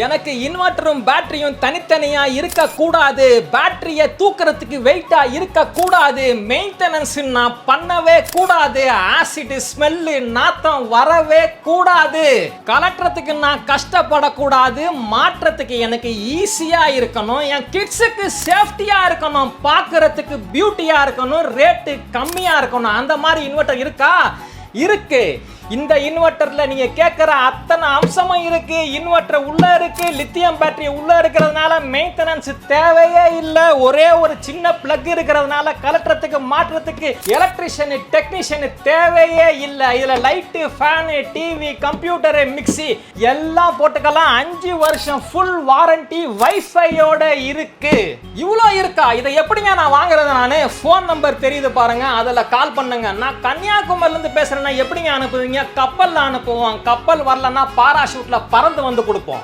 எனக்கு இன்வெர்ட்டரும் பேட்டரியும் தனித்தனியா இருக்க கூடாது. பேட்டரியை தூக்குறதுக்கு வெயிட்டா இருக்க கூடாது. மெயின்டெனன்ஸ் நான் பண்ணவே கூடாது. ஆசிட் ஸ்மெல்லு நாத்தம் வரவே கூடாது. கலட்டுறதுக்கு நான் கஷ்டப்படக்கூடாது. மாற்றத்துக்கு எனக்கு ஈஸியா இருக்கணும். என் கிட்ஸுக்கு சேஃப்டியா இருக்கணும். பார்க்கறதுக்கு பியூட்டியா இருக்கணும். ரேட்டு கம்மியா இருக்கணும். அந்த மாதிரி இன்வெர்ட்டர் இருக்கா? இருக்கு. இந்த இன்வெர்ட்டர்ல நீங்க கேட்கிற அத்தனை அம்சமும் இருக்கு. இன்வெர்ட்டர் உள்ள இருக்கு. லித்தியம் பேட்டரி உள்ள இருக்கிறதுனால மெயின்டெனன்ஸ் தேவையே இல்லை. ஒரே ஒரு சின்ன பிளக் இருக்கிறதுனால கலட்டுறதுக்கு மாற்றத்துக்கு எலக்ட்ரிஷியன் டெக்னீஷியன் தேவையே இல்லை. இதுல light, fan, TV, computer, mixie எல்லாம் போட்டுக்கலாம். 5 வருஷம் ஃபுல் வாரண்டி வைஃபையோட இருக்கு. இவ்வளோ இருக்கா? இதை எப்படிங்க நான் வாங்குறது? நானு ஃபோன் நம்பர் தெரியுது பாருங்க, அதில் கால் பண்ணுங்க. நான் கன்னியாகுமரியில இருந்து பேசுறேன்னா எப்படிங்க அனுப்புவீங்க? கப்பல்ல அனுப்புவோம். கப்பல் வரலன்னா பாராஷூட்ல பறந்து வந்து கொடுப்போம்.